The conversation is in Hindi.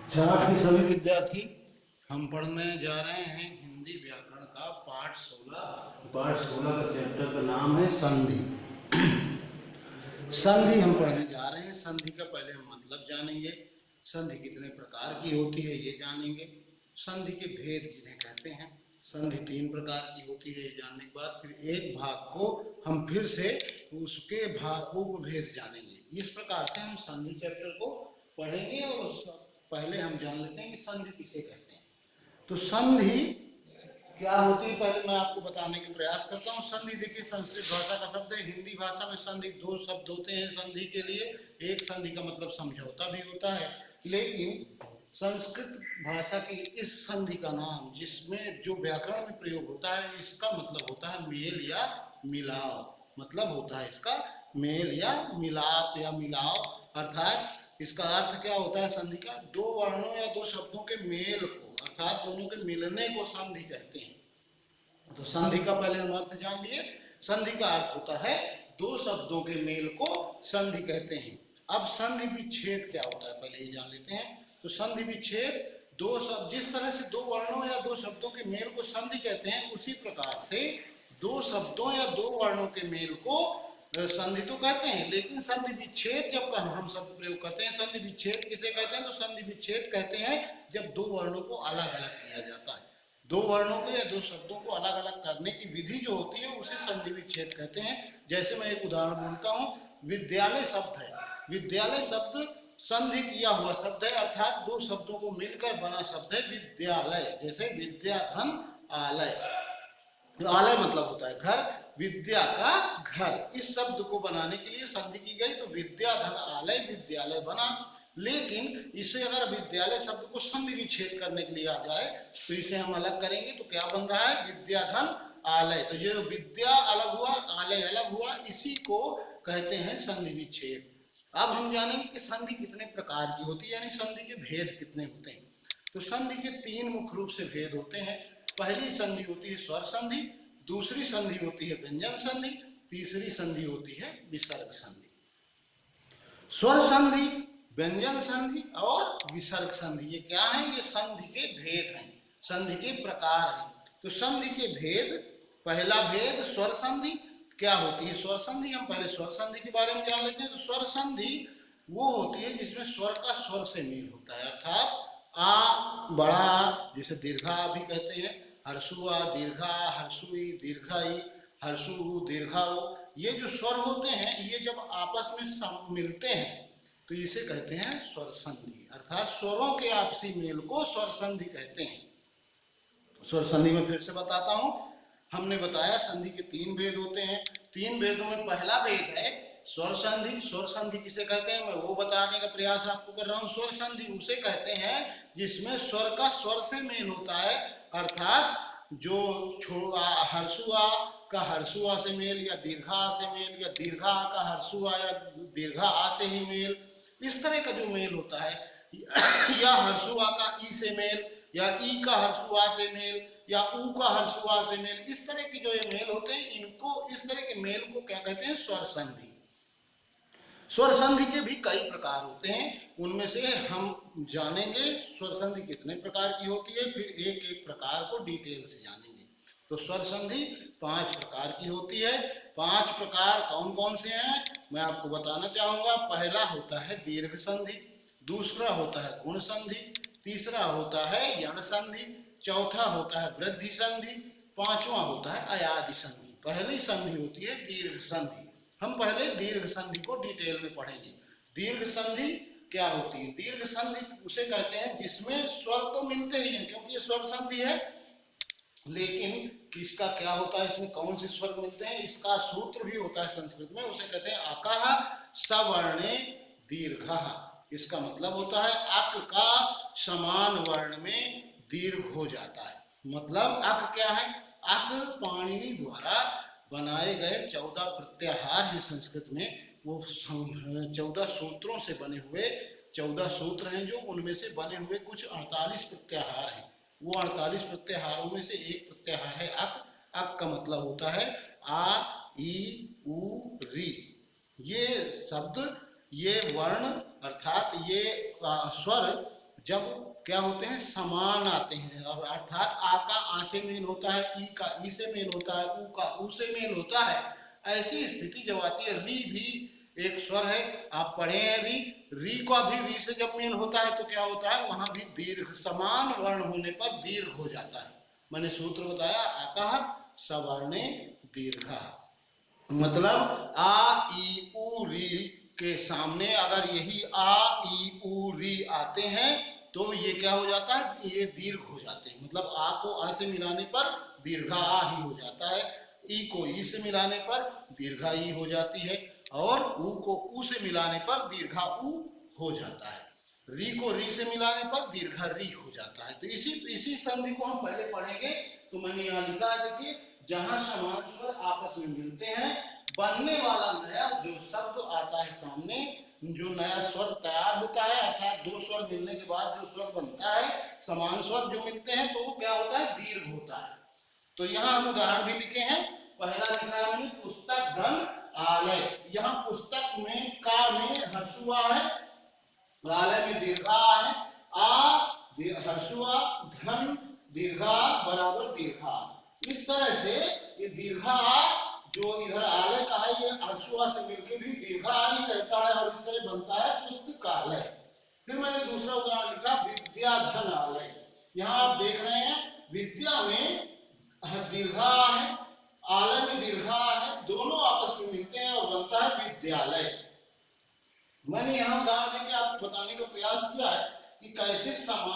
छठ के सभी विद्यार्थी, हम पढ़ने जा रहे हैं हिंदी व्याकरण का पाठ 16। पाठ 16 का चैप्टर का नाम है संधि। संधि हम पढ़ने जा रहे हैं। संधि का पहले हम मतलब जानेंगे। संधि कितने प्रकार की होती है ये जानेंगे। संधि के भेद जिन्हें कहते हैं। संधि 3 प्रकार की होती है ये जानने के बाद फिर एक भाग को हम फिर से उसके भागों को भेद जानेंगे। इस प्रकार से हम संधि चैप्टर को पढ़ेंगे। और पहले हम जान लेते हैं कि संधि किसे कहते हैं। तो संधि क्या होती है पहले मैं आपको बताने का प्रयास करता हूँ। संधि देखिए संस्कृत भाषा का शब्द है। हिंदी भाषा में संधि 2 शब्द होते हैं संधि के लिए। एक संधि का मतलब समझौता भी होता है, लेकिन संस्कृत भाषा की इस संधि का नाम जिसमें जो व्याकरण में प्रयोग होता है इसका मतलब होता है मेल या मिलाव। मतलब होता है इसका मेल या मिलाप या मिलाव। अर्थात इसका अर्थ क्या होता है संधि का? 2 वर्णों या 2 शब्दों के मेल को अर्थात दोनों के मिलने को संधि कहते हैं। तो संधि का पहले हम अर्थ जान लिए। संधि का अर्थ होता है 2 शब्दों के मेल को संधि कहते हैं। अब संधि विच्छेद क्या होता है पहले ये जान लेते हैं। तो संधि विच्छेद 2 शब्द, जिस तरह से 2 वर्णों या 2 शब्दों के मेल को संधि कहते हैं उसी प्रकार से 2 शब्दों या 2 वर्णों के मेल को संधि तो कहते हैं। लेकिन संधि विच्छेद जब हम शब्द प्रयोग करते हैं, संधि विच्छेद किसे कहते हैं? तो संधि विच्छेद कहते हैं जब 2 वर्णों को अलग अलग किया जाता है। 2 वर्णों को या 2 शब्दों को अलग अलग करने की विधि जो होती है उसे संधि विच्छेद कहते हैं। जैसे मैं एक उदाहरण बोलता हूँ, विद्यालय शब्द है। विद्यालय शब्द संधि किया हुआ शब्द है, अर्थात 2 शब्दों को मिलकर बना शब्द है विद्यालय। जैसे विद्याधन आलय। आलय मतलब होता है घर, विद्या का घर। इस शब्द को बनाने के लिए संधि की गई तो विद्याधन आलय विद्यालय बना। लेकिन इसे अगर विद्यालय शब्द को संधि विच्छेद करने के लिए आ जाए तो इसे हम अलग करेंगे तो क्या बन रहा है? विद्याधन आलय। तो जो विद्या अलग हुआ, आलय अलग हुआ, इसी को कहते हैं संधि विच्छेद। अब हम जानेंगे कि संधि कितने प्रकार की होती है, यानी संधि के भेद कितने होते हैं। तो संधि के 3 मुख्य रूप से भेद होते हैं। पहली संधि होती है स्वर संधि, दूसरी संधि होती है व्यंजन संधि, तीसरी संधि होती है विसर्ग संधि। स्वर संधि, व्यंजन संधि और विसर्ग संधि ये क्या है? ये संधि के भेद हैं, संधि के प्रकार हैं। तो संधि के भेद, पहला भेद स्वर संधि क्या होती है? स्वर संधि, हम पहले स्वर संधि के बारे में जान लेते हैं। तो स्वर संधि वो होती है जिसमें स्वर का स्वर से मेल होता है, अर्थात आ बड़ा, जिसे दीर्घा भी कहते हैं, हर्षुआ दीर्घा, हर्षुई दीर्घाई, हर्षु दीर्घाओ, ये जो स्वर होते हैं ये जब आपस में मिलते हैं तो इसे कहते हैं स्वर संधि। अर्थात स्वरों के आपसी मेल को स्वर संधि कहते हैं। स्वर संधि में फिर से बताता हूं, हमने बताया संधि के 3 भेद होते हैं। 3 भेदों में पहला भेद है स्वर संधि। स्वर संधि किसे कहते हैं मैं वो बताने का प्रयास आपको कर रहा हूँ। स्वर संधि उसे कहते हैं जिसमें स्वर का स्वर से मेल होता है, अर्थात जो हर्षुआ का हर्षुआ से मेल या दीर्घा से मेल या दीर्घा का हर्षुआ या दीर्घा आ से ही मेल, इस तरह का जो मेल होता है, या हर्षुआ का ई से मेल या ई का हर्षुआ से मेल या ऊ का हर्षुआ से मेल, इस तरह के जो ये मेल होते हैं इनको, इस तरह के मेल को क्या कहते हैं? स्वर संधि। स्वर संधि के भी कई प्रकार होते हैं, उनमें से हम जानेंगे स्वर संधि कितने प्रकार की होती है, फिर एक एक प्रकार को डिटेल से जानेंगे। तो स्वर संधि 5 प्रकार की होती है। 5 प्रकार कौन कौन से हैं मैं आपको बताना चाहूंगा। पहला होता है दीर्घ संधि, दूसरा होता है गुण संधि, तीसरा होता है यण संधि, चौथा होता है वृद्धि संधि, पांचवा होता है अयादि संधि। पहली संधि होती है दीर्घ संधि। हम पहले दीर्घ संधि को डिटेल में पढ़ेंगे। दीर्घ संधि क्या होती है? दीर्घ संधि उसे कहते हैं जिसमें स्वर तो मिलते ही हैं क्योंकि ये स्वर संधि है, लेकिन इसका क्या होता है, इसमें कौन से स्वर मिलते हैं, इसका सूत्र भी होता है संस्कृत में, उसे कहते हैं अकः सवर्णे दीर्घः। इसका मतलब होता है अक का समान वर्ण में दीर्घ हो जाता है। मतलब अक क्या है? अक पाणिनि द्वारा बनाए गए 14 प्रत्याहार हैं संस्कृत में, वो 14 सूत्रों से बने हुए 14 सूत्र हैं जो उनमें से बने हुए कुछ 48 प्रत्याहार हैं। वो 48 प्रत्याहारों में से एक प्रत्याहार है अक। अक का मतलब होता है आ ई उ री। ये शब्द, ये वर्ण अर्थात ये स्वर जब क्या होते हैं, समान आते हैं, और अर्थात आ का आ से मेल होता है, ई का ई से मेल होता है, ऊ का ऊ से मेल होता है। ऐसी स्थिति जब आती है, री भी एक स्वर है, आप पढ़े हैं री का भी री से जब मेल होता है तो क्या होता है, वहां भी दीर्घ, समान वर्ण होने पर दीर्घ हो जाता है। मैंने सूत्र बताया, आकाह सवर्णे दीर्घा, मतलब आ ई उ री के सामने अगर यही आ ई उ री आते हैं तो ये क्या हो जाता है, ये दीर्घ हो जाते हैं। मतलब आ को आ से मिलाने पर दीर्घा आ ही हो जाता है, ई को ई से मिलाने पर दीर्घा ई हो जाती है, और ऊ को ऊ से मिलाने पर दीर्घा ऊ हो जाता है, री को री से मिलाने पर दीर्घा री हो जाता है। तो इसी संधि को हम पहले पढ़ेंगे। तो मैंने यहाँ लिखा है, देखिए, जहां समान स्वर आपस में मिलते हैं, बनने वाला नया जो शब्द आता है सामने, जो नया स्वर तैयार होता है, अर्थात दो स्वर मिलने के बाद जो स्वर बनता है, समान स्वर जो मिलते हैं, तो वो क्या होता है, दीर्घ होता है। तो यहाँ हम उदाहरण भी लिखे हैं। पहला लिखा है मैंने, पुस्तक धन आलय। यहाँ पुस्तक में का में हर्षुआ है, आलय में दीर्घा है, आ हर्षुआ, धन दीर्घा बराबर दीर्घा। इस तरह से ये दीर्घा जो इधर आलय का है, ये हर्षुआ से मिलकर भी दीर्घा ही रहता है, और इस तरह बनता है पुस्तकालय। फिर मैंने दूसरा उदाहरण लिखा, विद्या धन आलय। यहाँ आप देख रहे हैं, विद्या में दीर्घा है, आलय में दीर्घा है, दोनों आपस में मिलते हैं और बनता है विद्यालय। मैंने यहाँ उदाहरण देके आपको बताने का प्रयास किया है कि कैसे समान